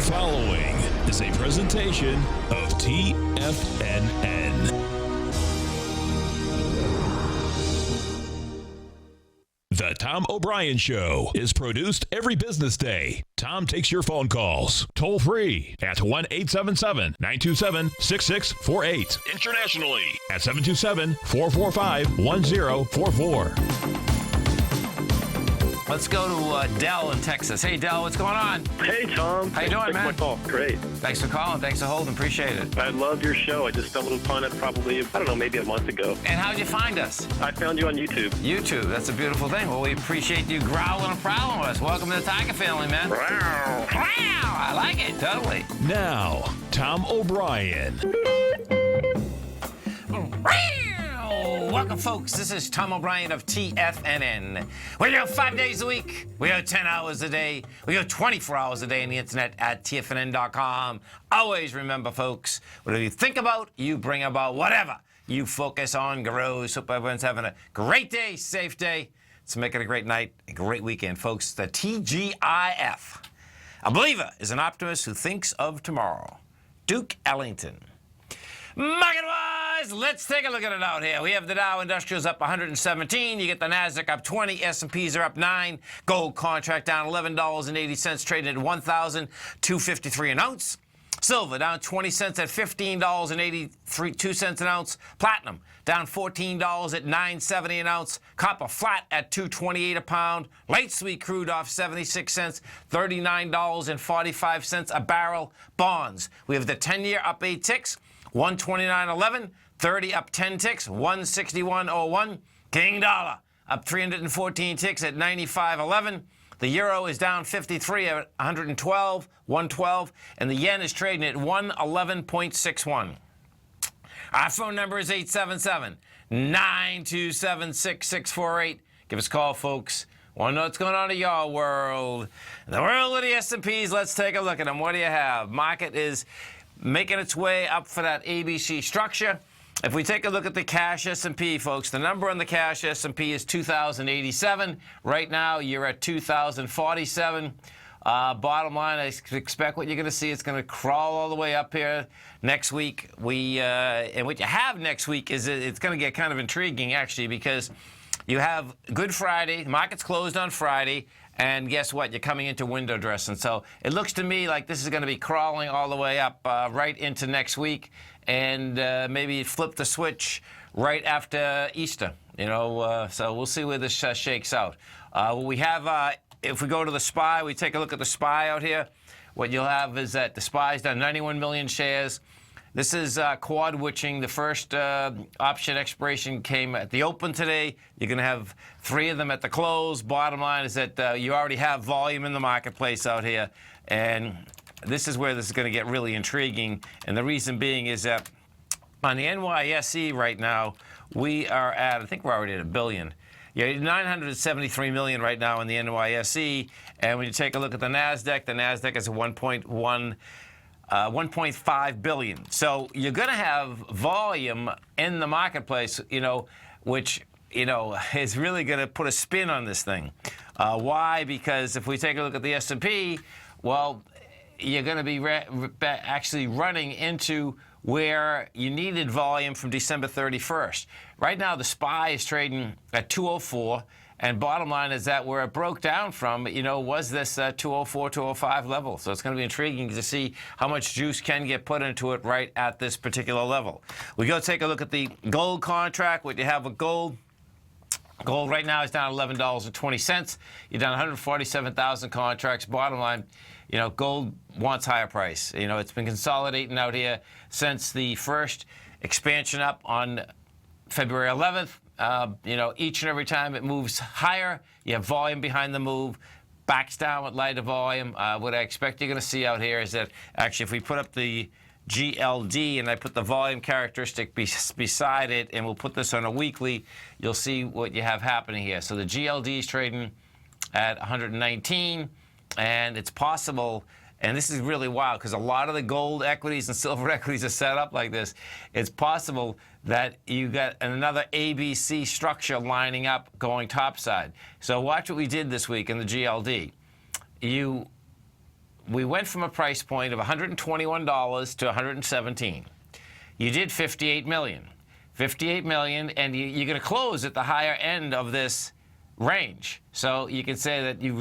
following is a presentation of TFNN. The Tom O'Brien Show is produced every business day. Tom takes your phone calls toll free at 1-877-927-6648. Internationally at 727-445-1044. Let's go to Dell in Texas. Hey, Dell, what's going on? Hey, Tom. How you doing, man? My call. Great. Thanks for calling. Thanks for holding. Appreciate it. I love your show. I just stumbled upon it probably, maybe a month ago. And how'd you find us? I found you on YouTube. YouTube. That's a beautiful thing. Well, we appreciate you growling and prowling with us. Welcome to the Tiger family, man. Wow. I like it. Totally. Now, Tom O'Brien. Welcome, folks. This is Tom O'Brien of TFNN. We're here 5 days a week. We go 10 hours a day. We go 24 hours a day on the internet at TFNN.com. Always remember, folks, whatever you think about, you bring about. Whatever you focus on grows. Hope everyone's having a great day, safe day. Let's make it a great night, a great weekend, folks. The TGIF. A believer is an optimist who thinks of tomorrow. Duke Ellington. Market-wise, let's take a look at it out here. We have the Dow Industrials up 117. You get the Nasdaq up 20. S&Ps are up 9. Gold contract down $11.80, trading at $1,253 an ounce. Silver down 20 cents at $15.82 an ounce. Platinum down $14 at $9.70 an ounce. Copper flat at $2.28 a pound. Light sweet crude off 76 cents, $39.45 a barrel. Bonds, we have the 10-year up 8 ticks. 129.11, 30 up 10 ticks, 161.01. King dollar up 314 ticks at 95.11. The euro is down 53 at 112, and the yen is trading at 111.61. Our phone number is 877-927-6648. Give us a call, folks. Want to know what's going on in your world? In the world of the S&Ps, let's take a look at them. What do you have? Market is making its way up for that ABC structure. If we take a look at the cash S&P, folks, the number on the cash S&P is 2,087. Right now, you're at 2,047. Bottom line, I expect what you're going to see. It's going to crawl all the way up here next week. And what you have next week is it's going to get kind of intriguing, actually, because you have Good Friday. The market's closed on Friday. And guess what? You're coming into window dressing. So it looks to me like this is going to be crawling all the way up right into next week. And maybe flip the switch right after Easter. So we'll see where this shakes out. We have, if we go to the SPY, we take a look at the SPY out here. What you'll have is that the SPY's done 91 million shares. This is quad witching. The first option expiration came at the open today. You're going to have 3 of them at the close. Bottom line is that you already have volume in the marketplace out here. And this is where this is going to get really intriguing. And the reason being is that on the NYSE right now, we are at, I think we're already at $1 billion. You're 973 million right now in the NYSE. And when you take a look at the NASDAQ is 1.5 billion. So you're going to have volume in the marketplace, which, is really going to put a spin on this thing. Why? Because if we take a look at the S&P, well, you're going to be actually running into where you needed volume from December 31st. Right now, the SPY is trading at 204. And bottom line is that where it broke down from, was this 204, 205 level. So it's going to be intriguing to see how much juice can get put into it right at this particular level. We go take a look at the gold contract. What you have with gold. Gold right now is down $11.20. You're down 147,000 contracts. Bottom line, gold wants higher price. It's been consolidating out here since the first expansion up on February 11th. Each and every time it moves higher, you have volume behind the move, backs down with lighter volume. What I expect you're going to see out here is that actually if we put up the GLD and I put the volume characteristic beside it, and we'll put this on a weekly, you'll see what you have happening here. So the GLD is trading at 119, and it's possible, and this is really wild because a lot of the gold equities and silver equities are set up like this. It's possible that you got another ABC structure lining up going topside. So watch what we did this week in the GLD. You we went from a price point of $121 to $117. You did $58 million. $58 million, and you're going to close at the higher end of this range. So you can say that you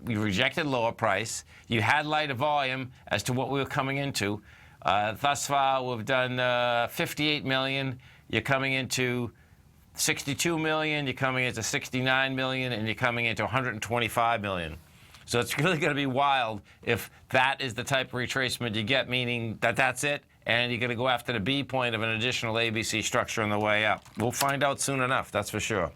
rejected lower price. You had lighter volume as to what we were coming into. Thus far, we've done $58 million. You're coming into $62 million. You're coming into $69 million, and you're coming into $125 million. So it's really going to be wild if that is the type of retracement you get, meaning that that's it, and you're going to go after the B point of an additional ABC structure on the way up. We'll find out soon enough, that's for sure.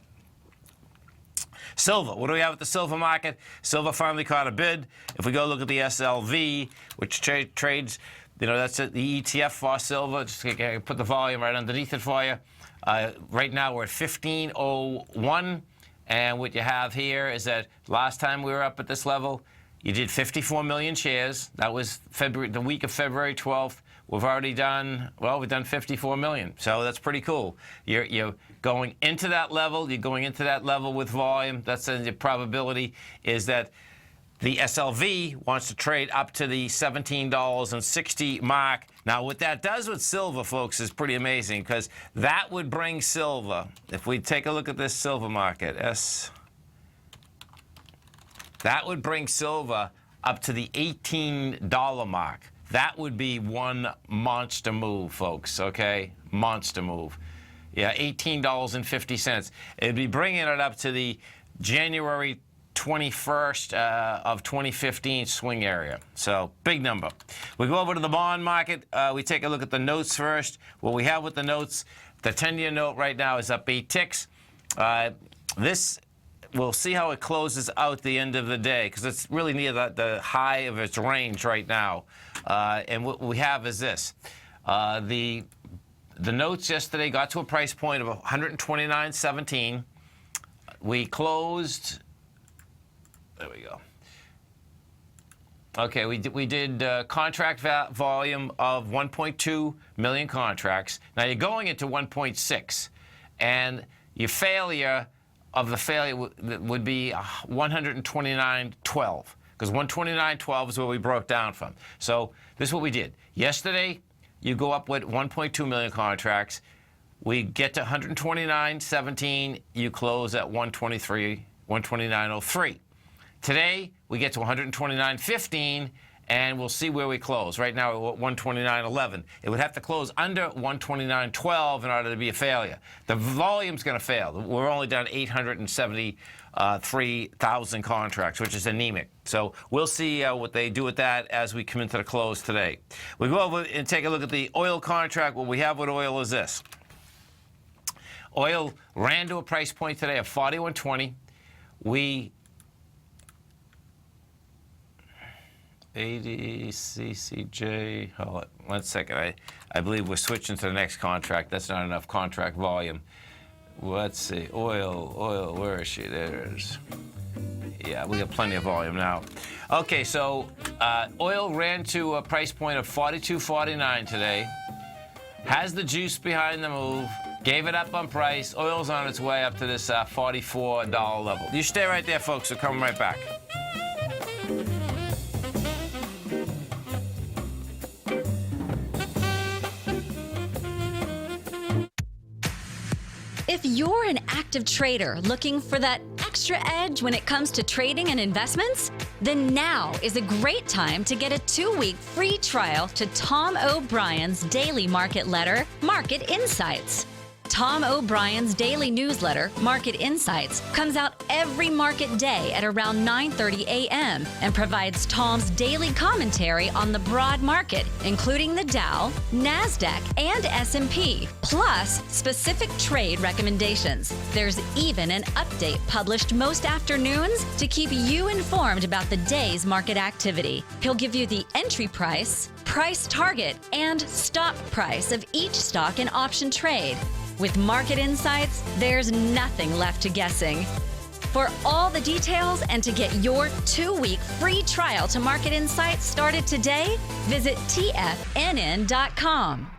Silver. What do we have at the silver market? Silver finally caught a bid. If we go look at the SLV, which trades, that's the ETF for silver. Just put the volume right underneath it for you. Right now we're at 1501. And what you have here is that last time we were up at this level, you did 54 million shares. That was the week of February 12th. We've already done, we've done 54 million. So that's pretty cool. You're going into that level. You're going into that level with volume. That's the probability is that the SLV wants to trade up to the $17.60 mark. Now, what that does with silver, folks, is pretty amazing because that would bring silver, if we take a look at this silver market, that would bring silver up to the $18 mark. That would be one monster move, folks, okay? Monster move. Yeah, $18.50. It'd be bringing it up to the January 21st of 2015 swing area. So big number. We go over to the bond market. We take a look at the notes first. What we have with the notes, the 10-year note right now is up 8 ticks. We'll see how it closes out the end of the day because it's really near the high of its range right now. And what we have is this. The notes yesterday got to a price point of 129.17. We closed. There we go. Okay, we did contract volume of 1.2 million contracts. Now you're going into 1.6, and your failure of the failure would be 129.12, because 129.12 is where we broke down from. So this is what we did. Yesterday, you go up with 1.2 million contracts. We get to 129.17. You close at 129.03. Today, we get to 129.15, and we'll see where we close. Right now, we're at 129.11. It would have to close under 129.12 in order to be a failure. The volume's going to fail. We're only down 873,000 contracts, which is anemic. So we'll see what they do with that as we come into the close today. We go over and take a look at the oil contract. What we have with oil is this. Oil ran to a price point today of 41.20. We 80 CCJ. Hold on 1 second. I believe we're switching to the next contract. That's not enough contract volume. Let's see. Oil. Where is she? There it is. Yeah, we got plenty of volume now. Okay, so oil ran to a price point of 42.49 today. Has the juice behind the move. Gave it up on price. Oil's on its way up to this $44 level. You stay right there, folks. We're coming right back. If you're an active trader looking for that extra edge when it comes to trading and investments, then now is a great time to get a 2-week free trial to Tom O'Brien's daily market letter, Market Insights. Tom O'Brien's daily newsletter, Market Insights, comes out every market day at around 9:30 a.m. and provides Tom's daily commentary on the broad market, including the Dow, NASDAQ, and S&P, plus specific trade recommendations. There's even an update published most afternoons to keep you informed about the day's market activity. He'll give you the entry price, price target, and stop price of each stock and option trade. With Market Insights, there's nothing left to guessing. For all the details and to get your 2-week free trial to Market Insights started today, visit TFNN.com.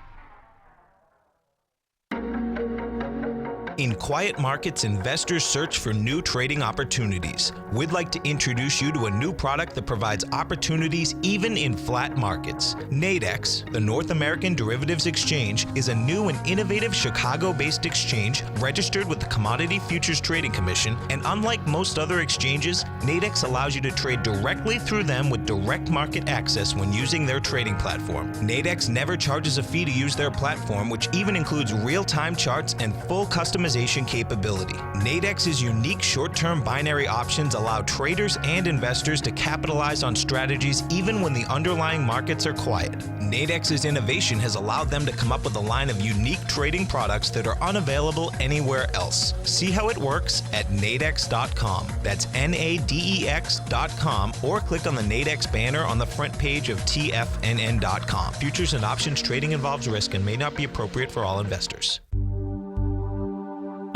In quiet markets, investors search for new trading opportunities. We'd like to introduce you to a new product that provides opportunities even in flat markets. Nadex, the North American Derivatives Exchange, is a new and innovative Chicago-based exchange registered with the Commodity Futures Trading Commission, and unlike most other exchanges, Nadex allows you to trade directly through them with direct market access when using their trading platform. Nadex never charges a fee to use their platform, which even includes real-time charts and full customization capability. Nadex's unique short-term binary options allow traders and investors to capitalize on strategies even when the underlying markets are quiet. Nadex's innovation has allowed them to come up with a line of unique trading products that are unavailable anywhere else. See how it works at nadex.com. That's NADEX.com, or click on the Nadex banner on the front page of TFNN.com. Futures and options trading involves risk and may not be appropriate for all investors.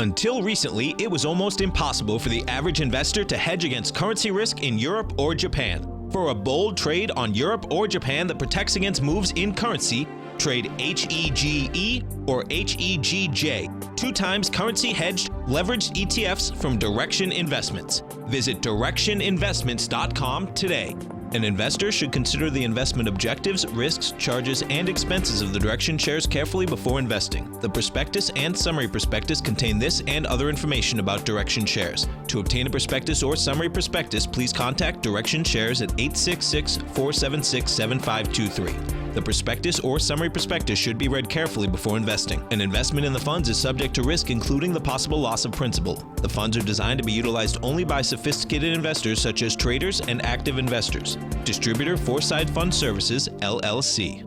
Until recently, it was almost impossible for the average investor to hedge against currency risk in Europe or Japan. For a bold trade on Europe or Japan that protects against moves in currency, trade HEGE or HEGJ, 2 times currency hedged leveraged ETFs from Direction Investments. Visit directioninvestments.com today. An investor should consider the investment objectives, risks, charges, and expenses of the Direction shares carefully before investing. The prospectus and summary prospectus contain this and other information about Direction shares. To obtain a prospectus or summary prospectus, please contact Direction shares at 866-476-7523. The prospectus or summary prospectus should be read carefully before investing. An investment in the funds is subject to risk, including the possible loss of principal. The funds are designed to be utilized only by sophisticated investors such as traders and active investors. Distributor Foreside Fund Services, LLC.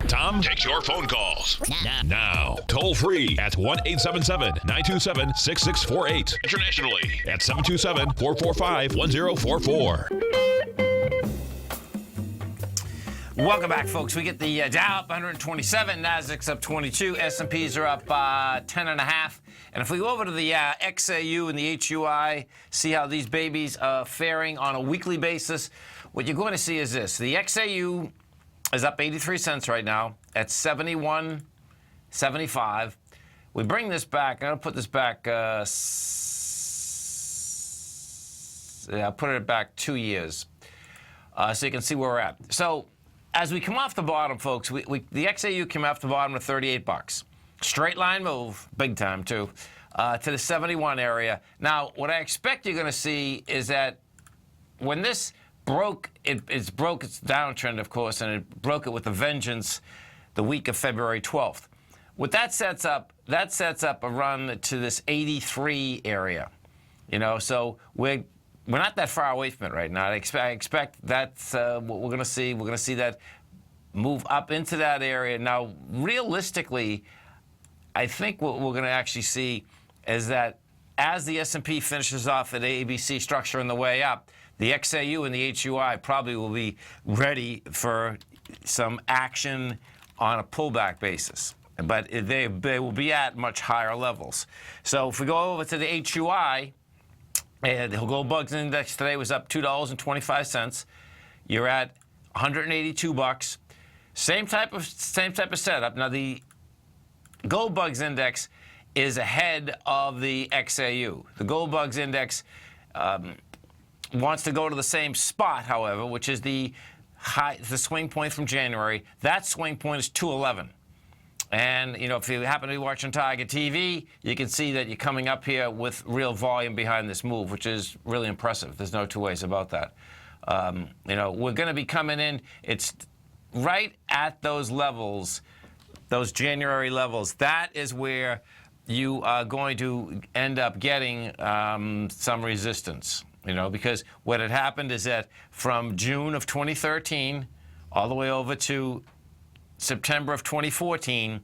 Tom takes your phone calls now. Toll free at 1-877-927-6648. Internationally at 727-445-1044. Welcome back, folks. We get the Dow up 127, Nasdaq's up 22, S&Ps are up 10.5. And if we go over to the XAU and the HUI, see how these babies are faring on a weekly basis, what you're going to see is this. The XAU is up 83 cents right now at 71.75. We bring this back. I'm going to put this back. I'll put it back 2 years so you can see where we're at. So as we come off the bottom, folks, the XAU came off the bottom of 38 bucks. Straight line move, big time too, to the 71 area. Now, what I expect you're going to see is that when this broke, it broke its downtrend, of course, and it broke it with a vengeance the week of February 12th. What that sets up a run to this 83 area. You know, so we're not that far away from it right now. I expect that's what we're going to see. We're going to see that move up into that area. Now, realistically, I think what we're going to actually see is that as the S&P finishes off at ABC structure on the way up, the XAU and the HUI probably will be ready for some action on a pullback basis. But they will be at much higher levels. So if we go over to the HUI, the Gold Bugs Index today was up $2.25. You're at 182 bucks. Same type of setup. Now the Gold Bugs Index is ahead of the XAU. The Gold Bugs Index wants to go to the same spot, however, which is the swing point from January. That swing point is 211. And, you know, if you happen to be watching Tiger TV, you can see that you're coming up here with real volume behind this move, which is really impressive. There's no two ways about that. You know, we're going to be coming in. It's right at those levels, those January levels. That is where you are going to end up getting some resistance, you know, because what had happened is that from June of 2013 all the way over to September of 2014,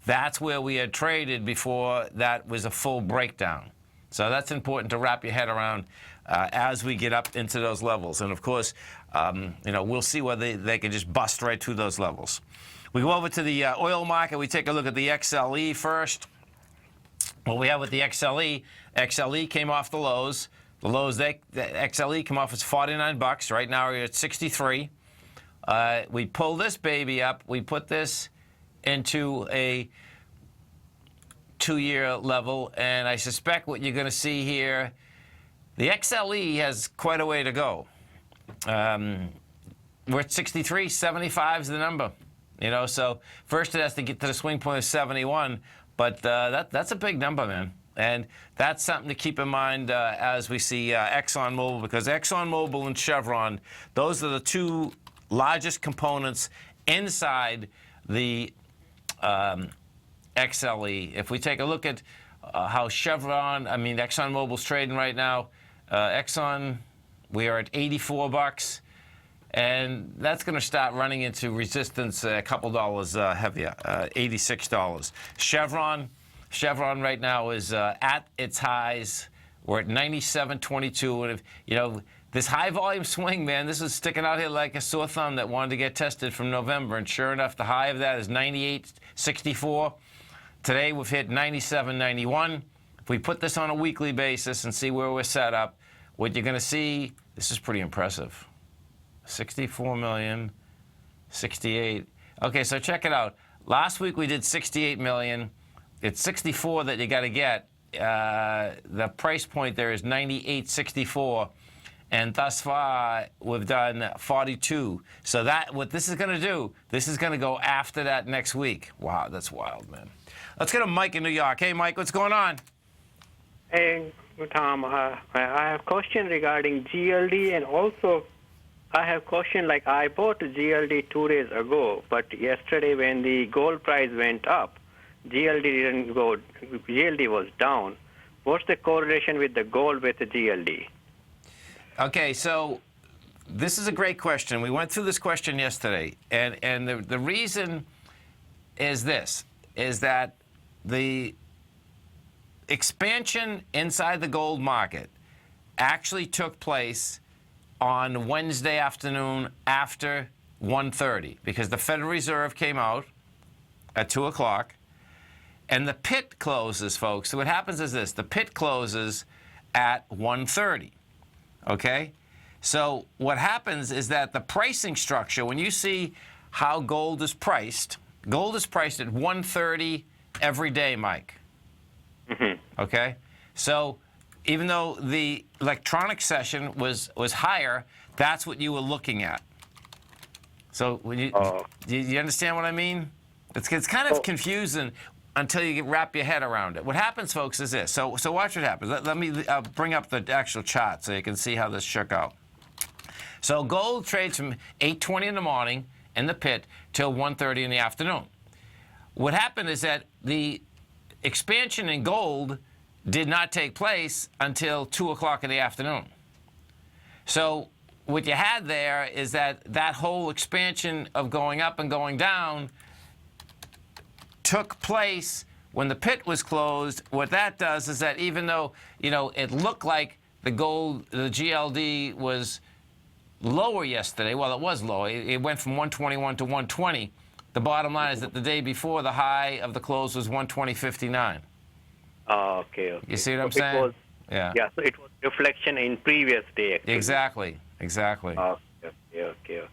that's where we had traded before that was a full breakdown. So that's important to wrap your head around as we get up into those levels. And of course, you know, we'll see whether they can just bust right to those levels. We go over to the oil market. We take a look at the XLE first. What we have with the XLE came off the lows. The lows, the XLE came off as 49 bucks. Right now we're at 63. We pull this baby up. We put this into a 2-year level, and I suspect what you're going to see here, the XLE has quite a way to go. We're at 63, 75 is the number. You know, so first it has to get to the swing point of 71, but that's a big number, man. And that's something to keep in mind as we see ExxonMobil, because ExxonMobil and Chevron, those are the two largest components inside the XLE. If we take a look at how ExxonMobil's trading right now, Exxon, we are at 84 bucks, and that's going to start running into resistance a couple dollars heavier, $86. Chevron right now is at its highs. We're at 97.22, and if, you know, this high volume swing, man, this is sticking out here like a sore thumb that wanted to get tested from November, and sure enough, the high of that is 98.64. Today we've hit 97.91. If we put this on a weekly basis and see where we're set up, what you're going to see, this is pretty impressive. 64 million, 68. Okay, so check it out. Last week we did 68 million. It's 64 that you got to get. The price point there is 98.64. And thus far, we've done 42. So that, what this is going to do, this is going to go after that next week. Wow, that's wild, man. Let's go to Mike in New York. Hey, Mike, what's going on? Hey, Tom, I have a question regarding GLD, and also I have a question, like I bought GLD 2 days ago, but yesterday when the gold price went up, GLD didn't go, GLD was down. What's the correlation with the gold with the GLD? Okay, so this is a great question. We went through this question yesterday, and the reason is this, is that the expansion inside the gold market actually took place on Wednesday afternoon after 1:30, because the Federal Reserve came out at 2 o'clock, and the pit closes, folks. So what happens is this, the pit closes at 1:30, okay? So what happens is that the pricing structure, when you see how gold is priced at 1:30 every day, Mike. Mm-hmm. Okay? So even though the electronic session was higher, that's what you were looking at. So when you understand what I mean? It's kind of confusing until you wrap your head around it. What happens, folks, is this. So watch what happens. Let me bring up the actual chart so you can see how this shook out. So gold trades from 8:20 in the morning in the pit till 1:30 in the afternoon. What happened is that the expansion in gold did not take place until 2 o'clock in the afternoon. So what you had there is that whole expansion of going up and going down took place when the pit was closed. What that does is that even though, you know, it looked like the GLD was lower yesterday, well, it was low. It went from 121 to 120. The bottom line is that the day before, the high of the close was 120.59. Okay. You see what I'm saying? Yeah, so it was reflection in previous day, actually. Exactly. Okay.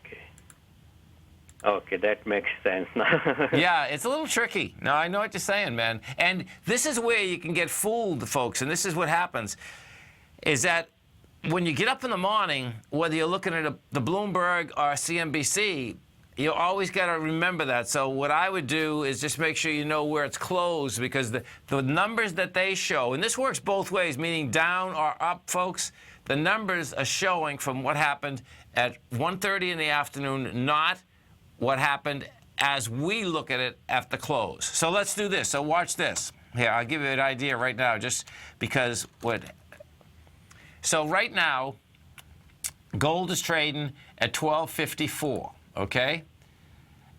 Okay, that makes sense now. Yeah, it's a little tricky. No, I know what you're saying, man. And this is where you can get fooled, folks, and this is what happens, is that when you get up in the morning, whether you're looking at the Bloomberg or CNBC, you always got to remember that. So what I would do is just make sure you know where it's closed, because the numbers that they show, and this works both ways, meaning down or up, folks, the numbers are showing from what happened at 1:30 in the afternoon, not what happened as we look at it at the close. So let's do this. So watch this. Here, I'll give you an idea right now, just because So right now, gold is trading at 12.54, okay?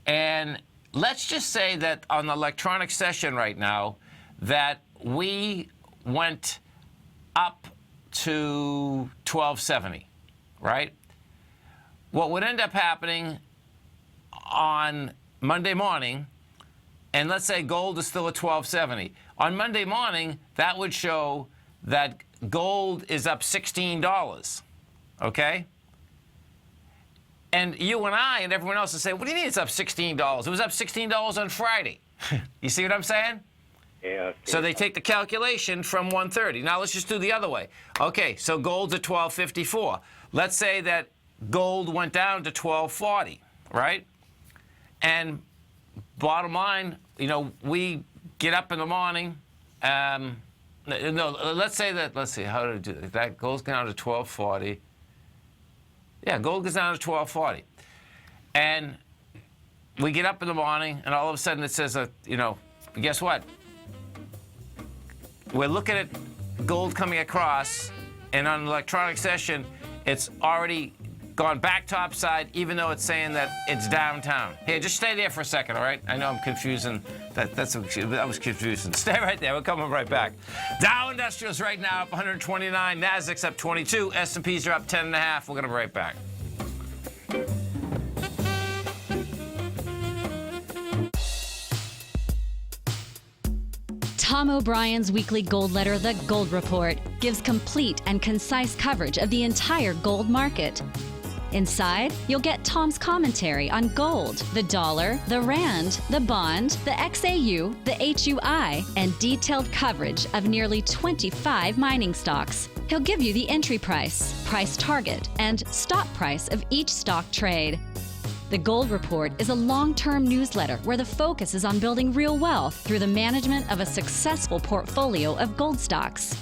And let's just say that on the electronic session right now, that we went up to 12.70, right? What would end up happening on Monday morning, and let's say gold is still at 12.70. On Monday morning, that would show that gold is up $16, okay? And you and I and everyone else will say, what do you mean it's up $16? It was up $16 on Friday. You see what I'm saying? Yeah. So they take the calculation from 130. Now let's just do the other way. Okay, so gold's at 1254. Let's say that gold went down to 1240, right? And bottom line, you know, we get up in the morning. No, let's say that. Let's see how to do that. That gold's down to 1240. Yeah, gold goes down to 1240, and we get up in the morning, and all of a sudden it says, you know, guess what? We're looking at gold coming across, and on an electronic session, it's already gone back topside, even though it's saying that it's downtown. Here, just stay there for a second, all right? I know I'm confusing. That was confusing. Stay right there. We're coming right back. Dow Industrials right now up 129. Nasdaq's up 22. S&Ps are up 10.5. We're going to be right back. Tom O'Brien's weekly gold letter, The Gold Report, gives complete and concise coverage of the entire gold market. Inside, you'll get Tom's commentary on gold, the dollar, the rand, the bond, the XAU, the HUI, and detailed coverage of nearly 25 mining stocks. He'll give you the entry price, price target, and stop price of each stock trade. The Gold Report is a long-term newsletter where the focus is on building real wealth through the management of a successful portfolio of gold stocks.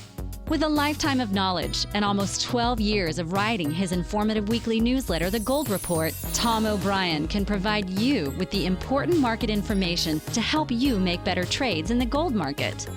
With a lifetime of knowledge and almost 12 years of writing his informative weekly newsletter, The Gold Report, Tom O'Brien can provide you with the important market information to help you make better trades in the gold market.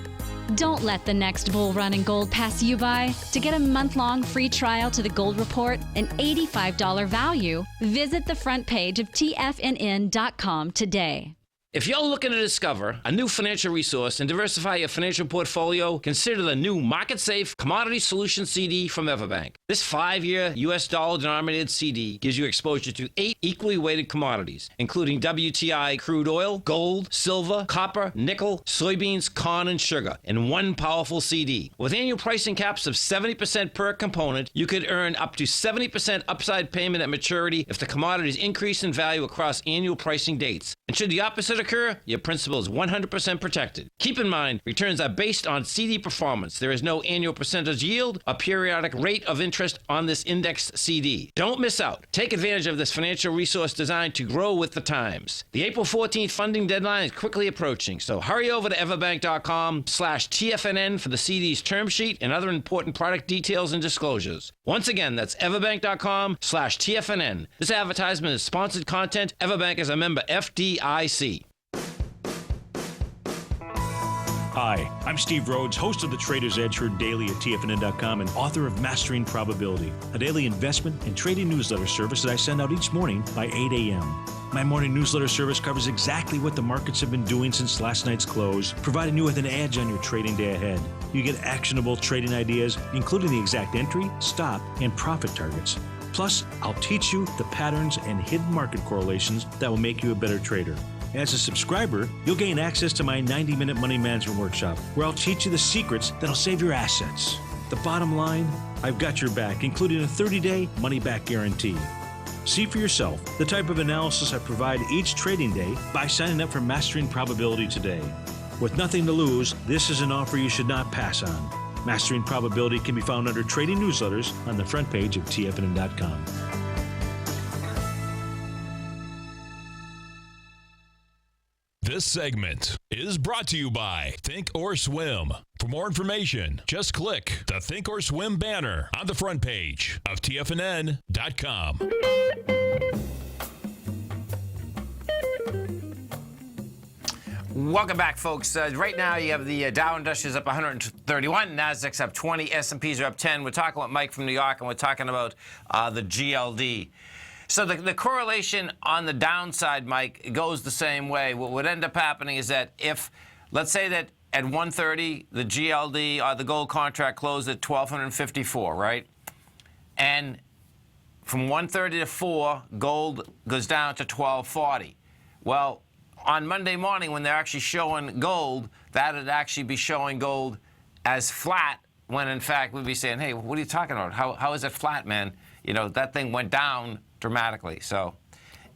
Don't let the next bull run in gold pass you by. To get a month-long free trial to The Gold Report, an $85 value, visit the front page of TFNN.com today. If you're looking to discover a new financial resource and diversify your financial portfolio, consider the new Market Safe Commodity Solution CD from Everbank. This 5-year U.S. dollar-denominated CD gives you exposure to 8 equally weighted commodities, including WTI crude oil, gold, silver, copper, nickel, soybeans, corn, and sugar, in one powerful CD. With annual pricing caps of 70% per component, you could earn up to 70% upside payment at maturity if the commodities increase in value across annual pricing dates. And should the opposite occur, your principal is 100% protected. Keep in mind, returns are based on CD performance. There is no annual percentage yield or periodic rate of interest on this indexed CD. Don't miss out. Take advantage of this financial resource designed to grow with the times. The April 14th funding deadline is quickly approaching, so hurry over to everbank.com/TFNN for the CD's term sheet and other important product details and disclosures. Once again, that's everbank.com/TFNN. This advertisement is sponsored content. Everbank is a member FDIC. Hi, I'm Steve Rhodes, host of the Trader's Edge heard daily at TFNN.com and author of Mastering Probability, a daily investment and trading newsletter service that I send out each morning by 8 a.m. My morning newsletter service covers exactly what the markets have been doing since last night's close, providing you with an edge on your trading day ahead. You get actionable trading ideas, including the exact entry, stop, and profit targets. Plus, I'll teach you the patterns and hidden market correlations that will make you a better trader. As a subscriber, you'll gain access to my 90-minute money management workshop, where I'll teach you the secrets that'll save your assets. The bottom line, I've got your back, including a 30-day money-back guarantee. See for yourself the type of analysis I provide each trading day by signing up for Mastering Probability today. With nothing to lose, this is an offer you should not pass on. Mastering Probability can be found under Trading Newsletters on the front page of TFNN.com. This segment is brought to you by Think or Swim. For more information, just click the Think or Swim banner on the front page of TFNN.com. Welcome back, folks. Right now, you have the Dow Industrials up 131, Nasdaq's up 20, S&Ps are up 10. We're talking with Mike from New York, and we're talking about the GLD. So the correlation on the downside, Mike, goes the same way. What would end up happening is that if, let's say that at 1:30, the GLD or the gold contract closed at 1,254, right? And from 1:30 to 4, gold goes down to 1,240. Well, on Monday morning, when they're actually showing gold, that would actually be showing gold as flat, when in fact we'd be saying, hey, what are you talking about? How is it flat, man? that thing went down dramatically. So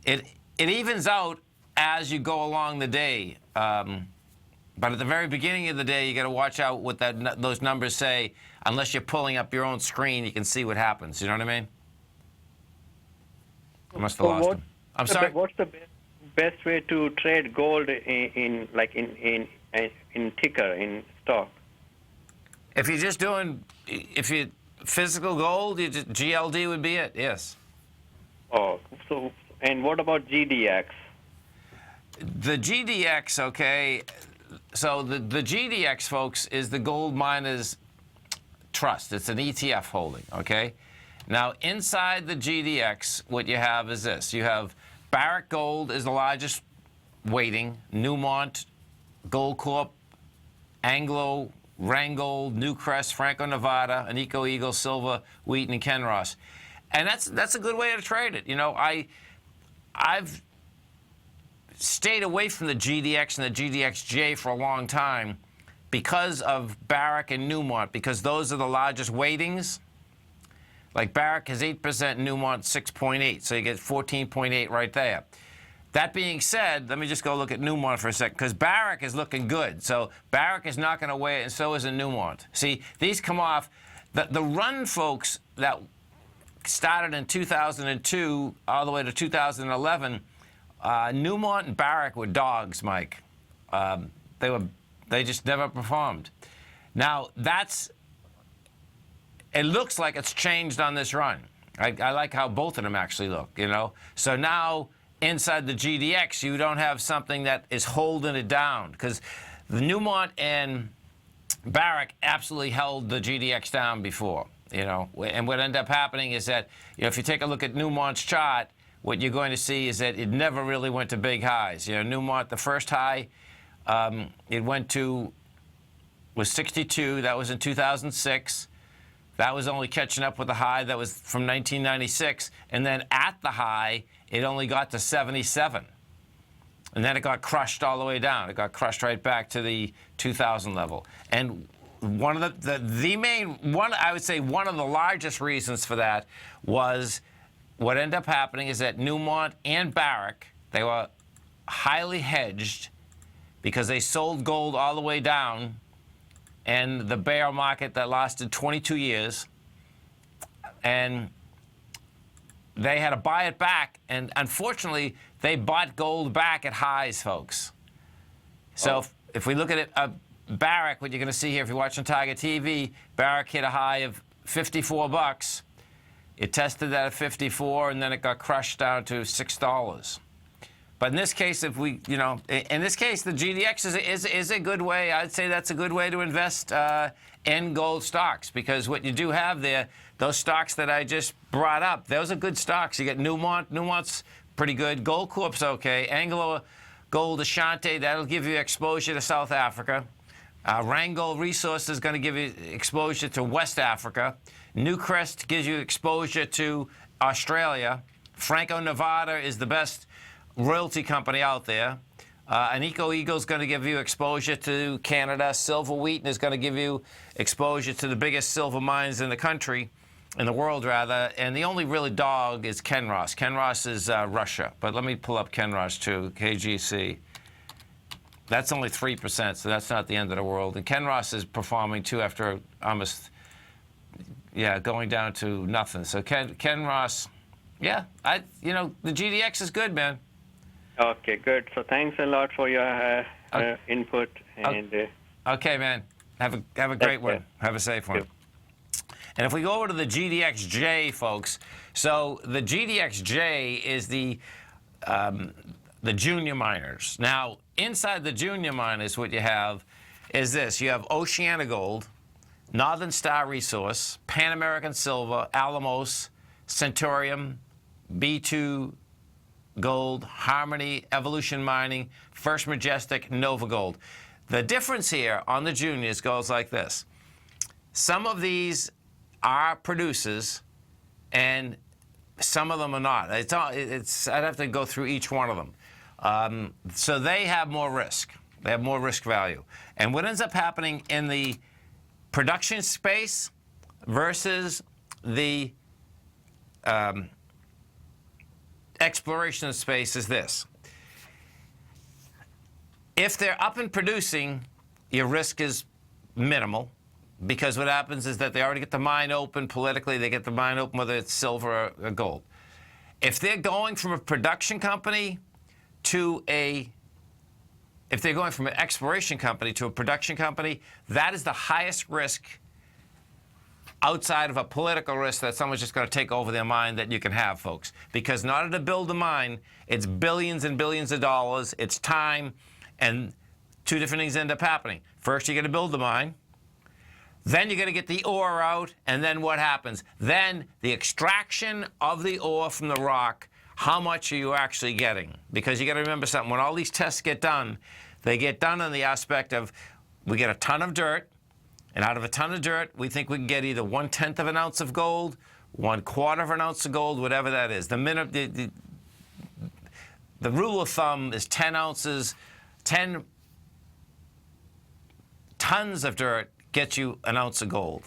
it evens out as you go along the day. But at the very beginning of the day, you got to watch out what those numbers say. Unless you're pulling up your own screen, you can see what happens. You know what I mean? I must have lost him. I'm sorry. What's the best way to trade gold in ticker, in stock? If you're just doing, physical gold, GLD would be it. Yes. Oh, so and what about GDX? The GDX, okay. So the GDX, folks, is the Gold Miners Trust. It's an ETF holding, okay? Now, inside the GDX, what you have is this. You have Barrick Gold is the largest weighting, Newmont, Gold Corp, Anglo, Ranggold, Newcrest, Franco-Nevada, Agnico Eagle, Silver, Wheaton, and Kinross. And that's a good way to trade it. I've stayed away from the GDX and the GDXJ for a long time because of Barrick and Newmont, because those are the largest weightings. Like Barrick has 8%, Newmont 6.8, so you get 14.8 right there. That being said, let me just go look at Newmont for a second, because Barrick is looking good. So Barrick is not going to weigh it, and so is a Newmont. See, these come off. The run, folks, that started in 2002 all the way to 2011, Newmont and Barrick were dogs, Mike. They just never performed. Now, it looks like it's changed on this run. I like how both of them actually look, So now, inside the GDX, you don't have something that is holding it down, because the Newmont and Barrick absolutely held the GDX down before, And what ended up happening is that, if you take a look at Newmont's chart, what you're going to see is that it never really went to big highs. Newmont, the first high, it was 62. That was in 2006. That was only catching up with the high that was from 1996. And then at the high, it only got to 77. And then it got crushed all the way down. It got crushed right back to the 2000 level. And one of I would say one of the largest reasons for that was what ended up happening is that Newmont and Barrick, they were highly hedged because they sold gold all the way down, and the bear market that lasted 22 years, and they had to buy it back, and unfortunately, they bought gold back at highs, folks. So if we look at it, Barrick, what you're going to see here, if you're watching Tiger TV, Barrick hit a high of $54. It tested that at 54, and then it got crushed down to $6. But in this case, in this case, the GDX is a good way. I'd say that's a good way to invest in gold stocks, because what you do have there, those stocks that I just brought up, those are good stocks. You get Newmont. Newmont's pretty good. Gold Corp's okay. Anglo Gold Ashanti, that'll give you exposure to South Africa. Ranggold Resources is going to give you exposure to West Africa. Newcrest gives you exposure to Australia. Franco-Nevada is the best royalty company out there. Agnico Eagle is going to give you exposure to Canada. Silver Wheaton is going to give you exposure to the biggest silver mines in the country, in the world rather. And the only really dog is Kinross. Kinross is Russia. But let me pull up Kinross too, KGC. That's only 3%, so that's not the end of the world. And Kinross is performing too after almost, going down to nothing. So Kinross, the GDX is good, man. Okay, good. So thanks a lot for your input. And okay, man. Have a great one. Have a safe one. And if we go over to the GDXJ, folks, so the GDXJ is the junior miners. Now, inside the junior miners, what you have is this. You have Oceana Gold, Northern Star Resource, Pan American Silver, Alamos, Centurium, B2 Gold, Harmony, Evolution Mining, First Majestic, Nova Gold. The difference here on the juniors goes like this. Some of these are producers, and some of them are not. I'd have to go through each one of them. So they have more risk. They have more risk value. And what ends up happening in the production space versus the exploration of space is this. If they're up and producing, your risk is minimal, because what happens is that they already get the mine open politically. They get the mine open whether it's silver or gold. If they're going from a production company to if they're going from an exploration company to a production company, that is the highest risk outside of a political risk that someone's just going to take over their mine that you can have, folks. Because in order to build a mine, it's billions and billions of dollars, it's time, and two different things end up happening. First, you're going to build the mine. Then you're going to get the ore out, and then what happens? Then the extraction of the ore from the rock, how much are you actually getting? Because you got to remember something. When all these tests get done, they get done on the aspect of we get a ton of dirt, and out of a ton of dirt, we think we can get either 1/10 of an ounce of gold, 1/4 of an ounce of gold, whatever that is. The rule of thumb is 10 ounces, 10 tons of dirt gets you an ounce of gold.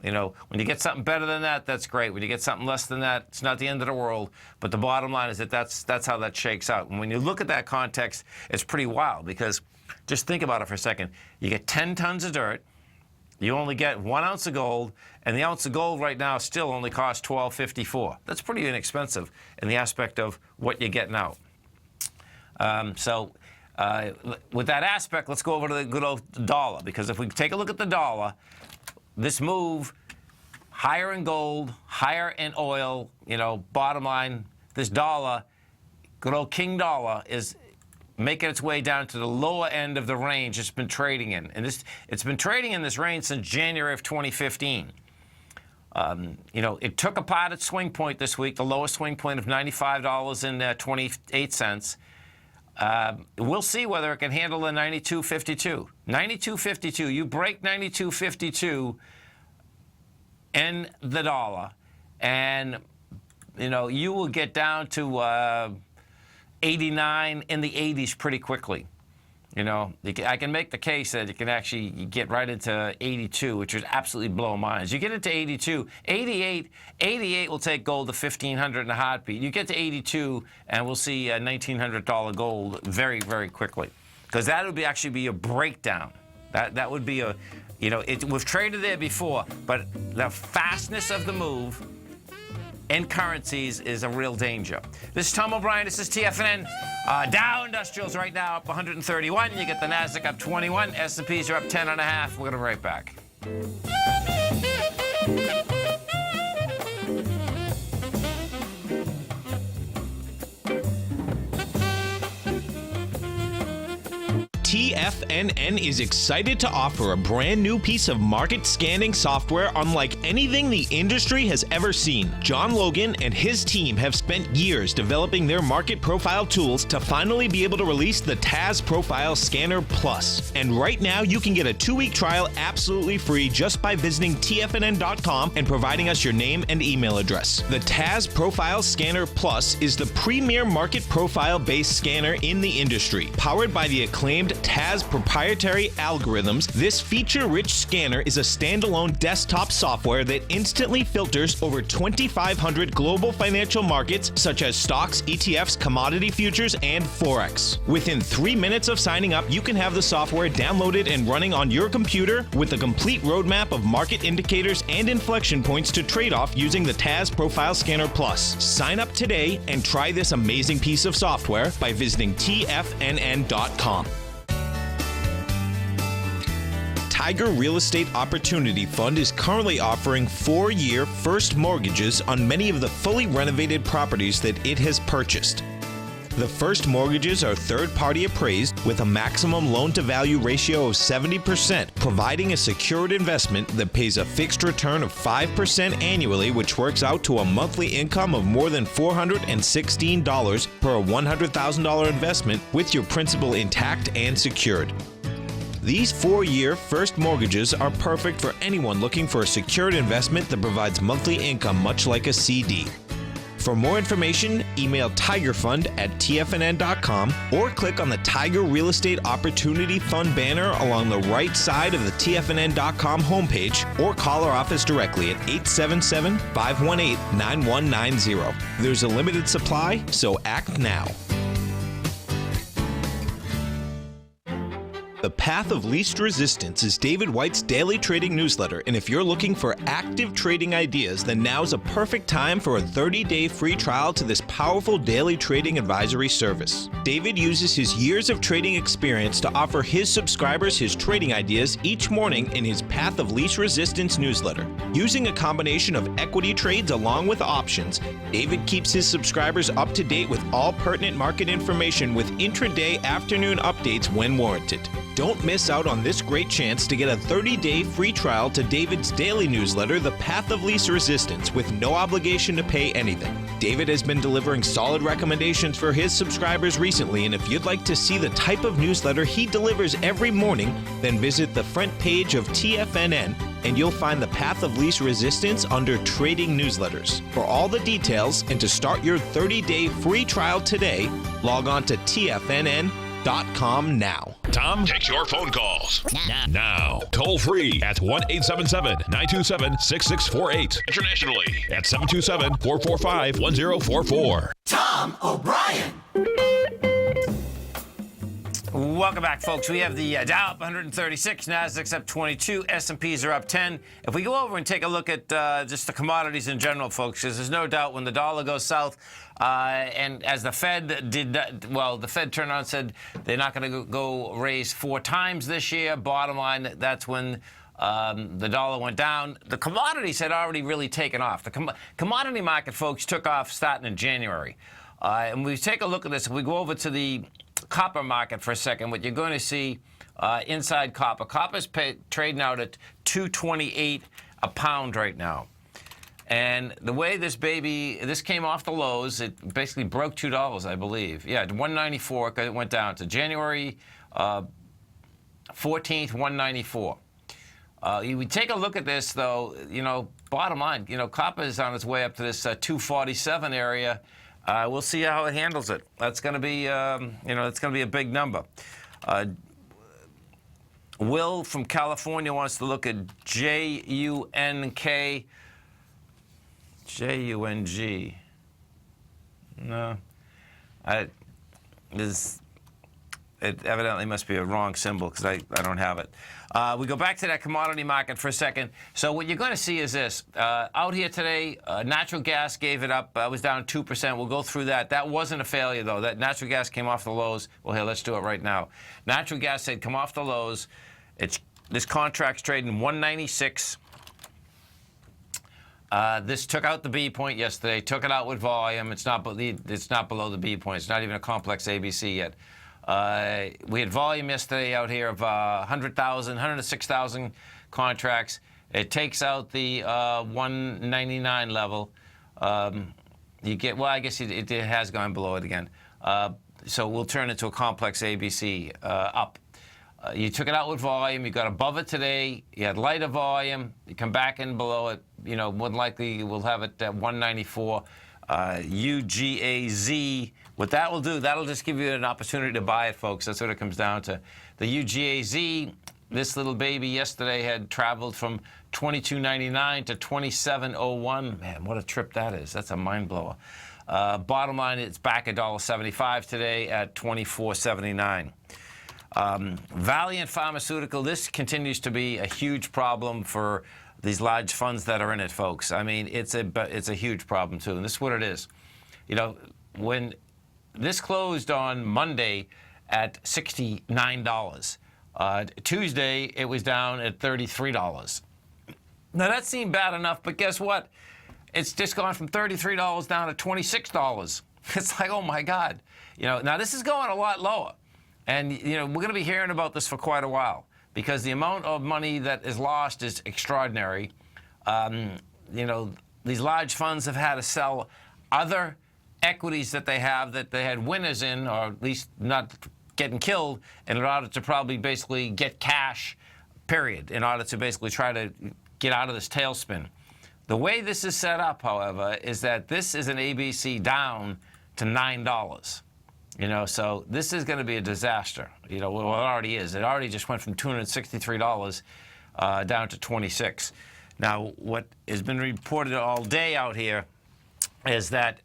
You know, when you get something better than that, that's great. When you get something less than that, it's not the end of the world. But the bottom line is that that's how that shakes out. And when you look at that context, it's pretty wild, because just think about it for a second. You get 10 tons of dirt, you only get 1 ounce of gold, and the ounce of gold right now still only costs $12.54. That's pretty inexpensive in the aspect of what you're getting out. With that aspect, let's go over to the good old dollar, because if we take a look at the dollar, this move, higher in gold, higher in oil, you know, bottom line, this dollar, good old king dollar, is making its way down to the lower end of the range it's been trading in. And it's been trading in this range since January of 2015. You know, it took apart its swing point this week, the lowest swing point of $95.28. We'll see whether it can handle the 92.52. 92.52. You break 92.52 in the dollar, and you know you will get down to 89 in the 80s pretty quickly. You know, I can make the case that you can actually get right into 82, which would absolutely blow minds. You get into 82, 88 will take gold to 1,500 in a heartbeat. You get to 82, and we'll see $1,900 gold very, very quickly, because that would actually be a breakdown. That would be a, you know, we've traded there before, but the fastness of the move in currencies is a real danger. This is Tom O'Brien. This is TFNN. Dow Industrials right now up 131. You get the Nasdaq up 21. S&Ps are up 10.5. We're going to be right back. TFNN is excited to offer a brand new piece of market scanning software unlike anything the industry has ever seen. John Logan and his team have spent years developing their market profile tools to finally be able to release the TAS Profile Scanner Plus. And right now you can get a 2-week trial absolutely free just by visiting TFNN.com and providing us your name and email address. The TAS Profile Scanner Plus is the premier market profile-based scanner in the industry. Powered by the acclaimed TAS proprietary algorithms, this feature-rich scanner is a standalone desktop software that instantly filters over 2,500 global financial markets such as stocks, ETFs, commodity futures, and Forex. Within 3 minutes of signing up, you can have the software downloaded and running on your computer with a complete roadmap of market indicators and inflection points to trade off using the TAS Profile Scanner Plus. Sign up today and try this amazing piece of software by visiting TFNN.com. Tiger Real Estate Opportunity Fund is currently offering 4-year first mortgages on many of the fully renovated properties that it has purchased. The first mortgages are third-party appraised with a maximum loan-to-value ratio of 70%, providing a secured investment that pays a fixed return of 5% annually, which works out to a monthly income of more than $416 per $100,000 investment with your principal intact and secured. These 4-year first mortgages are perfect for anyone looking for a secured investment that provides monthly income much like a CD. For more information, email tigerfund@tfnn.com or click on the Tiger Real Estate Opportunity Fund banner along the right side of the tfnn.com homepage, or call our office directly at 877-518-9190. There's a limited supply, so act now. The Path of Least Resistance is David White's daily trading newsletter, and if you're looking for active trading ideas, then now's a perfect time for a 30-day free trial to this powerful daily trading advisory service. David uses his years of trading experience to offer his subscribers his trading ideas each morning in his Path of Least Resistance newsletter. Using a combination of equity trades along with options, David keeps his subscribers up to date with all pertinent market information with intraday afternoon updates when warranted. Don't miss out on this great chance to get a 30-day free trial to David's daily newsletter, The Path of Least Resistance, with no obligation to pay anything. David has been delivering solid recommendations for his subscribers recently, and if you'd like to see the type of newsletter he delivers every morning, then visit the front page of TFNN and you'll find The Path of Least Resistance under Trading Newsletters. For all the details and to start your 30-day free trial today, log on to TFNN.com now. Tom takes your phone calls now. Toll free at 1-877-927-6648. Internationally at 727-445-1044. Tom O'Brien. Welcome back, folks. We have the Dow up 136, Nasdaq's up 22, S&Ps are up 10. If we go over and take a look at just the commodities in general, folks, because there's no doubt when the dollar goes south, and as the Fed did, the Fed turned around and said they're not going to go raise 4 times this year. Bottom line, that's when the dollar went down. The commodities had already really taken off. The commodity market, folks, took off starting in January. And we take a look at this. If we go over to the copper market for a second, what you're going to see inside copper. Copper's trading out at $2.28 a pound right now. And the way this came off the lows, it basically broke $2, I believe. Yeah, $1.94 because it went down to January 14th, $1.94. We take a look at this, though, bottom line, copper is on its way up to this 247 area. We'll see how it handles it. That's going to be, it's going to be a big number. Will from California wants to look at JUNK. JUNG. No. It evidently must be a wrong symbol because I don't have it. We go back to that commodity market for a second. So what you're going to see is this. Out here today, natural gas gave it up. It was down 2%. We'll go through that. That wasn't a failure, though. That natural gas came off the lows. Well, here, let's do it right now. Natural gas had come off the lows. This contract's trading 196. This took out the B point yesterday. Took it out with volume. It's not below the B point. It's not even a complex ABC yet. We had volume yesterday out here of 106,000 contracts. It takes out the 199 level. You get, well, I guess it has gone below it again. So we'll turn into a complex ABC up. You took it out with volume. You got above it today. You had lighter volume. You come back in below it. More than likely we'll have it at 194. UGAZ. What that will do, that'll just give you an opportunity to buy it, folks. That's what it comes down to. The UGAZ, this little baby yesterday had traveled from 22.99 to 27.01. Man, what a trip that is. That's a mind blower. Bottom line, it's back $1.75 today at 24.79. Valiant Pharmaceutical, this continues to be a huge problem for these large funds that are in it, folks. I mean, it's a huge problem, too. And this is what it is. When this closed on Monday at $69. Tuesday, it was down at $33. Now, that seemed bad enough, but guess what? It's just gone from $33 down to $26. It's like, oh, my God. Now, this is going a lot lower. And, we're going to be hearing about this for quite a while because the amount of money that is lost is extraordinary. These large funds have had to sell other equities that they had winners in, or at least not getting killed, in order to probably basically get cash, period, in order to basically try to get out of this tailspin. The way this is set up, however, is that this is an ABC down to $9. So this is going to be a disaster. Well, it already is. It already just went from $263 down to $26. Now, what has been reported all day out here is that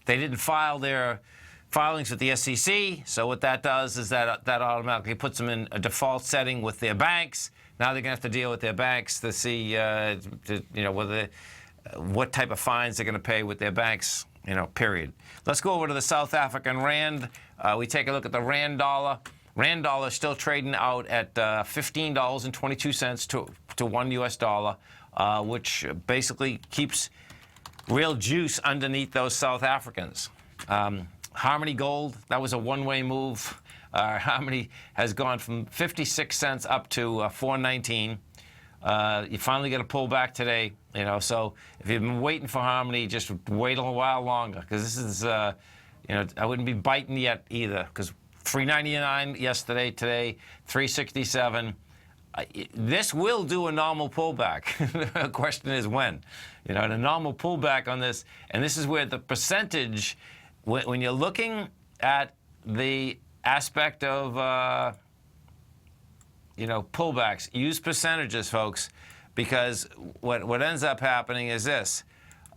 they didn't file their filings with the SEC. So what that does is that automatically puts them in a default setting with their banks. Now they're going to have to deal with their banks to see, what type of fines they're going to pay with their banks, period. Let's go over to the South African rand. We take a look at the rand dollar. Rand dollar is still trading out at $15.22 to $1 US, which basically keeps real juice underneath those South Africans. Harmony Gold, that was a one-way move. Harmony has gone from 56 cents up to $4.19. You finally get a pullback today, So if you've been waiting for Harmony, just wait a little while longer, because this is, I wouldn't be biting yet either, because $3.99 yesterday, today $3.67. This will do a normal pullback. The question is when. A normal pullback on this, and this is where the percentage, when you're looking at the aspect of, pullbacks, use percentages, folks, because what ends up happening is this.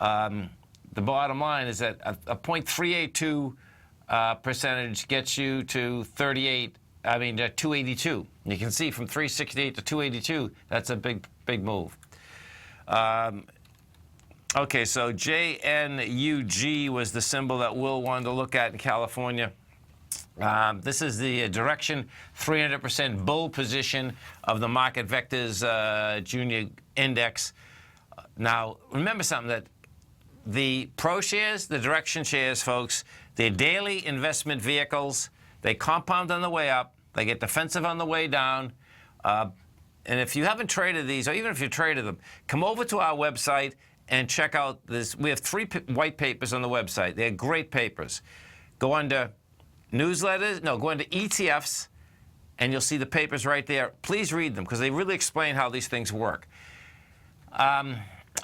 The bottom line is that a 0.382 percentage gets you to 282. You can see from 368 to 282, that's a big move. Okay, so JNUG was the symbol that Will wanted to look at in California. This is the direction 300% bull position of the Market Vectors Junior Index. Now, remember something, that the pro shares, the direction shares, folks, they're daily investment vehicles. They compound on the way up. They get defensive on the way down. And if you haven't traded these, or even if you traded them, come over to our website and check out this. We have 3 white papers on the website. They're great papers. Go under newsletters, go into ETFs, and you'll see the papers right there. Please read them, because they really explain how these things work.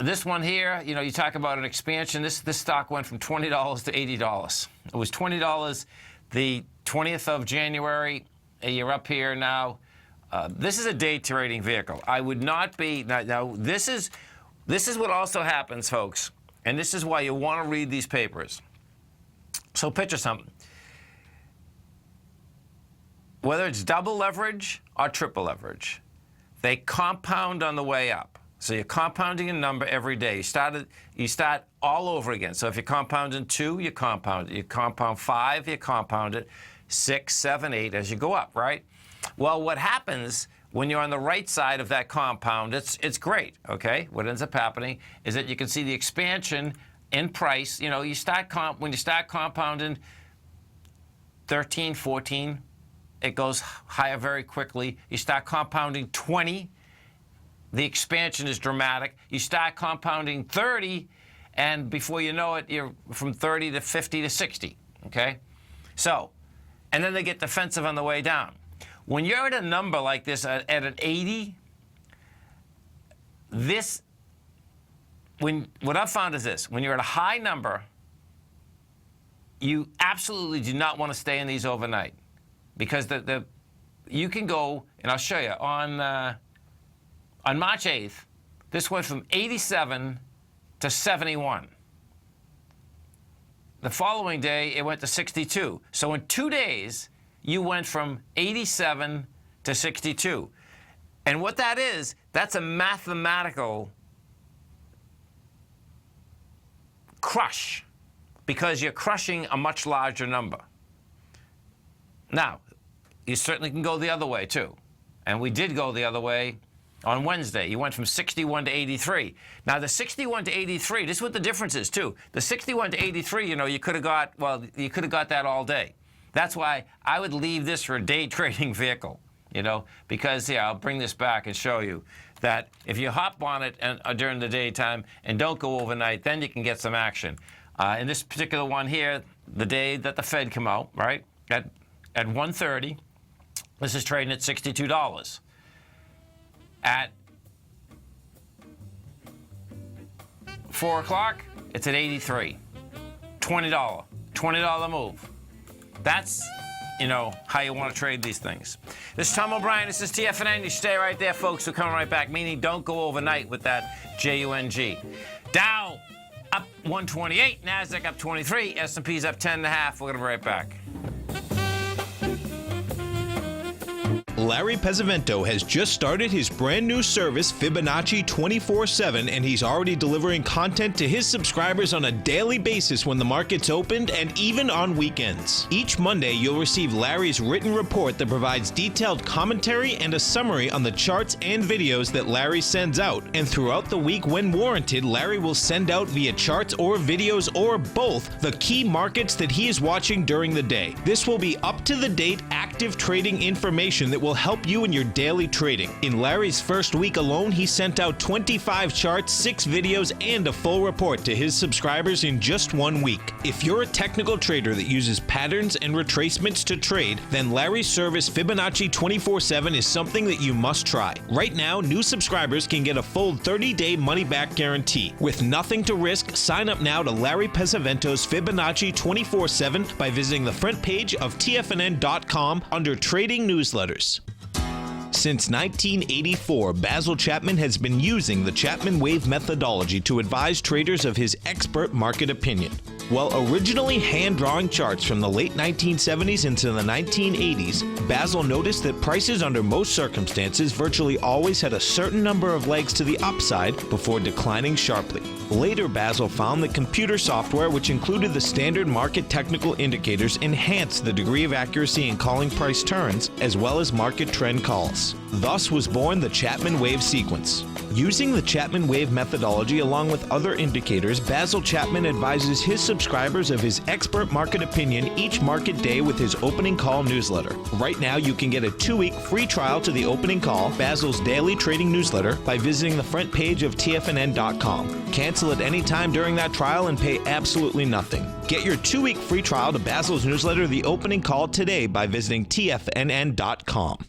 This one here, you talk about an expansion. This stock went from $20 to $80. It was $20 the 20th of January. You're up here now. This is a day trading vehicle. I would not be, now this is what also happens, folks, and this is why you want to read these papers. So picture something. Whether it's double leverage or triple leverage, they compound on the way up. So you're compounding a number every day. You start all over again. So if you're compounding 2, you compound it. You compound 5, you compound it. 6, 7, 8 as you go up, right? Well, what happens when you're on the right side of that compound, it's great, okay? What ends up happening is that you can see the expansion in price. When you start compounding 13, 14, it goes higher very quickly. You start compounding 20, the expansion is dramatic. You start compounding 30, and before you know it, you're from 30 to 50 to 60, okay? So, and then they get defensive on the way down. When you're at a number like this, at an 80, what I've found is this: when you're at a high number, you absolutely do not want to stay in these overnight, because you can go, and I'll show you, on March 8th, this went from 87 to 71. The following day, it went to 62. So in 2 days, you went from 87 to 62. And what that is, that's a mathematical crush, because you're crushing a much larger number. Now, you certainly can go the other way, too. And we did go the other way on Wednesday. You went from 61 to 83. Now, the 61 to 83, this is what the difference is, too. The 61 to 83, you could have got that all day. That's why I would leave this for a day trading vehicle, because, I'll bring this back and show you that if you hop on it during the daytime and don't go overnight, then you can get some action. In this particular one here, the day that the Fed come out, right, at 1:30, this is trading at $62. At 4 o'clock, it's at 83. $20 move. That's, how you want to trade these things. This is Tom O'Brien. This is TFNN. You stay right there, folks. We're coming right back, meaning don't go overnight with that JUNG. Dow up 128, NASDAQ up 23, S&P's up 10.5. We're going to be right back. Larry Pesavento has just started his brand new service, Fibonacci 24/7, and he's already delivering content to his subscribers on a daily basis when the market's opened and even on weekends. Each Monday, you'll receive Larry's written report that provides detailed commentary and a summary on the charts and videos that Larry sends out. And throughout the week, when warranted, Larry will send out via charts or videos or both the key markets that he is watching during the day. This will be up-to-the-date, active trading information that will help you in your daily trading. In Larry's first week alone, he sent out 25 charts, 6 videos, and a full report to his subscribers in just 1 week. If you're a technical trader that uses patterns and retracements to trade, then Larry's service Fibonacci 24/7 is something that you must try. Right now, new subscribers can get a full 30-day money-back guarantee. With nothing to risk, sign up now to Larry Pesavento's Fibonacci 24/7 by visiting the front page of TFNN.com under Trading Newsletters. Since 1984, Basil Chapman has been using the Chapman Wave methodology to advise traders of his expert market opinion. While originally hand-drawing charts from the late 1970s into the 1980s, Basil noticed that prices under most circumstances virtually always had a certain number of legs to the upside before declining sharply. Later, Basil found that computer software, which included the standard market technical indicators, enhanced the degree of accuracy in calling price turns, as well as market trend calls. Thus was born the Chapman Wave sequence. Using the Chapman Wave methodology along with other indicators, Basil Chapman advises his subscribers of his expert market opinion each market day with his opening call newsletter. Right now, you can get a 2-week free trial to the opening call, Basil's daily trading newsletter, by visiting the front page of TFNN.com. Cancel at any time during that trial and pay absolutely nothing. Get your 2-week free trial to Basil's newsletter, The Opening Call, today by visiting TFNN.com.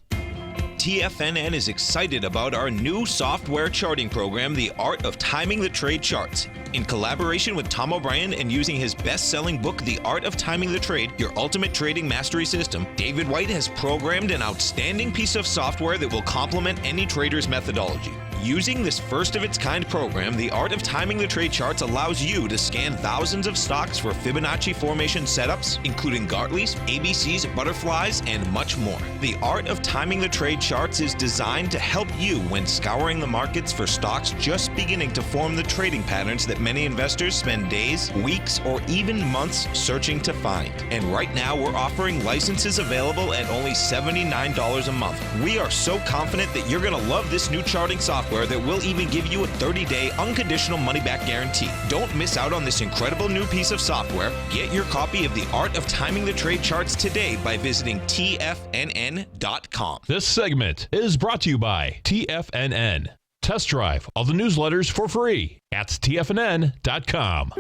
TFNN is excited about our new software charting program, The Art of Timing the Trade Charts. In collaboration with Tom O'Brien and using his best-selling book, The Art of Timing the Trade, Your Ultimate Trading Mastery System, David White has programmed an outstanding piece of software that will complement any trader's methodology. Using this first-of-its-kind program, The Art of Timing the Trade Charts allows you to scan thousands of stocks for Fibonacci formation setups, including Gartley's, ABC's, butterflies, and much more. The Art of Timing the Trade Charts is designed to help you when scouring the markets for stocks just beginning to form the trading patterns that many investors spend days, weeks, or even months searching to find. And right now, we're offering licenses available at only $79 a month. We are so confident that you're going to love this new charting software that will even give you a 30-day unconditional money-back guarantee. Don't miss out on this incredible new piece of software. Get your copy of The Art of Timing the Trade Charts today by visiting TFNN.com. This segment is brought to you by TFNN. Test drive all the newsletters for free at TFNN.com.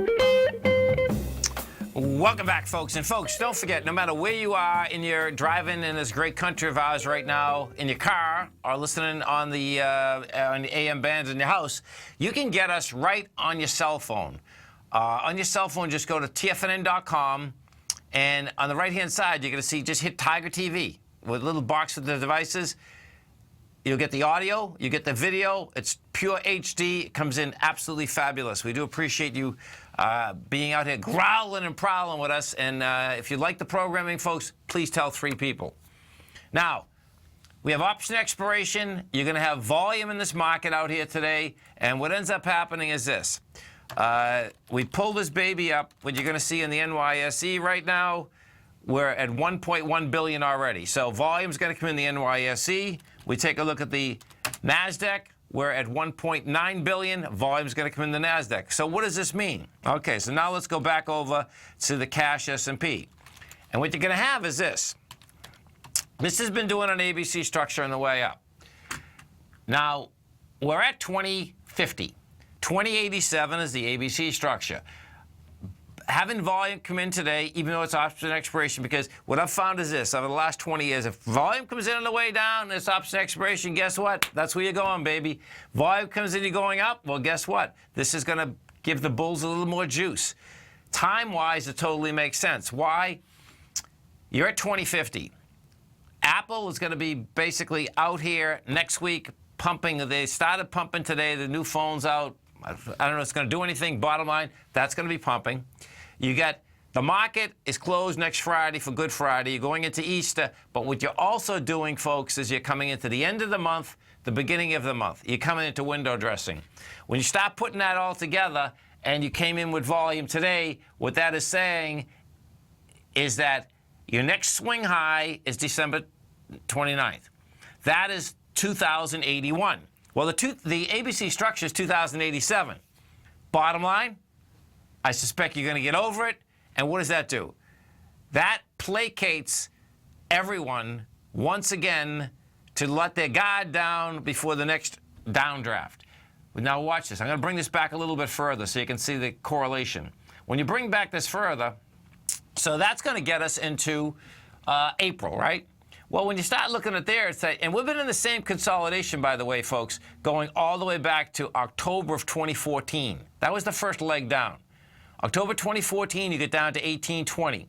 Welcome back, folks. And folks, don't forget, no matter where you are in your driving in this great country of ours right now, in your car, or listening on the AM bands in your house, you can get us right on your cell phone. On your cell phone, just go to TFNN.com, and on the right-hand side, you're going to see, just hit Tiger TV with a little box with the devices. You'll get the audio, you get the video. It's pure HD. It comes in absolutely fabulous. We do appreciate you being out here growling and prowling with us. And if you like the programming, folks, please tell 3 people. Now, we have option expiration. You're going to have volume in this market out here today. And what ends up happening is this. We pull this baby up. What you're going to see in the NYSE right now, we're at 1.1 billion already. So volume's going to come in the NYSE. We take a look at the NASDAQ. We're at 1.9 billion. Volume's going to come in the NASDAQ. So what does this mean? Okay, so now let's go back over to the cash S&P. And what you're going to have is this. This has been doing an ABC structure on the way up. Now, we're at 2050. 2087 is the ABC structure. Having volume come in today, even though it's option expiration, because what I've found is this, over the last 20 years, if volume comes in on the way down and it's option expiration, guess what? That's where you're going, baby. Volume comes in, you're going up, well, guess what? This is going to give the bulls a little more juice. Time-wise, it totally makes sense. Why? You're at 2050. Apple is going to be basically out here next week pumping. They started pumping today, the new phone's out. I don't know if it's going to do anything. Bottom line, that's going to be pumping. You got the market is closed next Friday for Good Friday. You're going into Easter. But what you're also doing, folks, is you're coming into the end of the month, the beginning of the month. You're coming into window dressing. When you start putting that all together and you came in with volume today, what that is saying is that your next swing high is December 29th. That is 2081. Well, the ABC structure is 2087. Bottom line, I suspect you're going to get over it. And what does that do? That placates everyone once again to let their guard down before the next downdraft. Now watch this. I'm going to bring this back a little bit further so you can see the correlation. When you bring back this further, so that's going to get us into April, right? Well, when you start looking at there, it's and we've been in the same consolidation, by the way, folks, going all the way back to October of 2014. That was the first leg down. October 2014, you get down to 1820.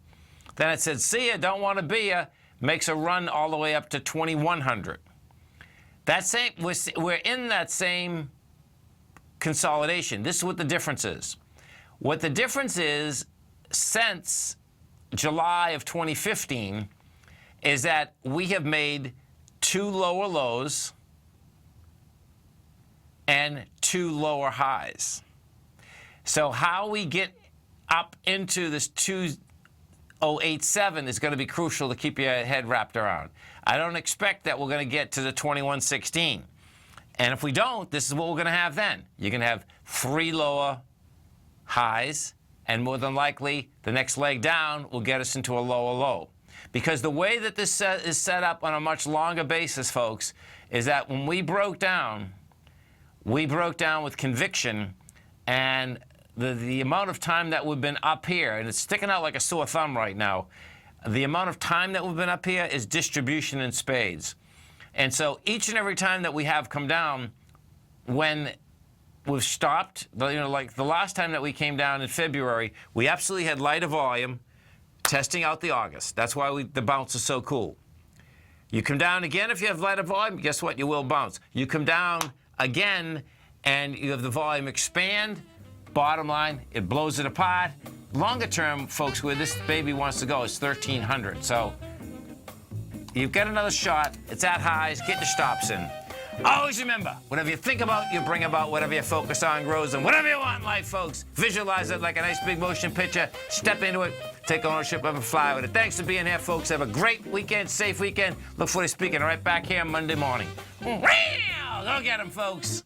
Then it said, see ya, don't want to be ya, makes a run all the way up to 2100. That same, we're in that same consolidation. This is what the difference is. What the difference is, since July of 2015, is that we have made 2 lower lows and 2 lower highs. So how we get up into this 2087 is going to be crucial to keep your head wrapped around. I don't expect that we're going to get to the 2116. And if we don't, this is what we're going to have then. You're going to have 3 lower highs, and more than likely, the next leg down will get us into a lower low. Because the way that this is set up on a much longer basis, folks, is that when we broke down with conviction, and the amount of time that we've been up here, and it's sticking out like a sore thumb right now, the amount of time that we've been up here is distribution in spades. And so each and every time that we have come down, when we've stopped, like the last time that we came down in February, we absolutely had lighter volume, testing out the August. That's why the bounce is so cool. You come down again if you have lighter volume, guess what? You will bounce. You come down again and you have the volume expand. Bottom line, it blows it apart. Longer term, folks, where this baby wants to go is 1300. So you've got another shot. It's at highs. Get your stops in. Always remember, whatever you think about, you bring about. Whatever you focus on grows. And whatever you want in life, folks, visualize it like a nice big motion picture. Step into it. Take ownership of it, fly with it. Thanks for being here, folks. Have a great weekend, safe weekend. Look forward to speaking right back here Monday morning. Go get them, folks.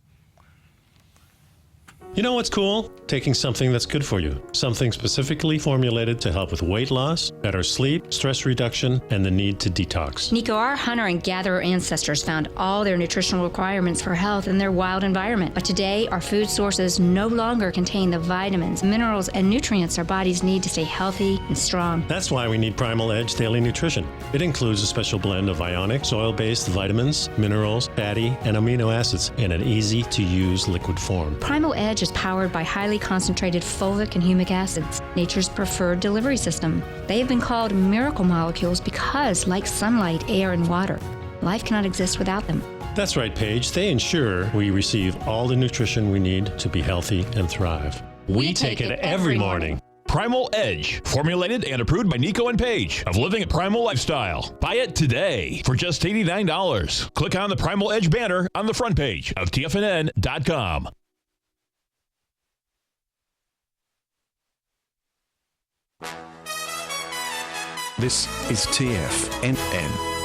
You know what's cool? Taking something that's good for you. Something specifically formulated to help with weight loss, better sleep, stress reduction, and the need to detox. Nico, our hunter and gatherer ancestors found all their nutritional requirements for health in their wild environment. But today, our food sources no longer contain the vitamins, minerals, and nutrients our bodies need to stay healthy and strong. That's why we need Primal Edge Daily Nutrition. It includes a special blend of ionic, soil-based vitamins, minerals, fatty, and amino acids in an easy-to-use liquid form. Primal Edge is powered by highly concentrated fulvic and humic acids, nature's preferred delivery system. They have been called miracle molecules because, like sunlight, air, and water, life cannot exist without them. That's right, Paige. They ensure we receive all the nutrition we need to be healthy and thrive. We take it every morning. Primal Edge, formulated and approved by Nico and Paige of Living a Primal Lifestyle. Buy it today for just $89. Click on the Primal Edge banner on the front page of TFNN.com. This is TFNN.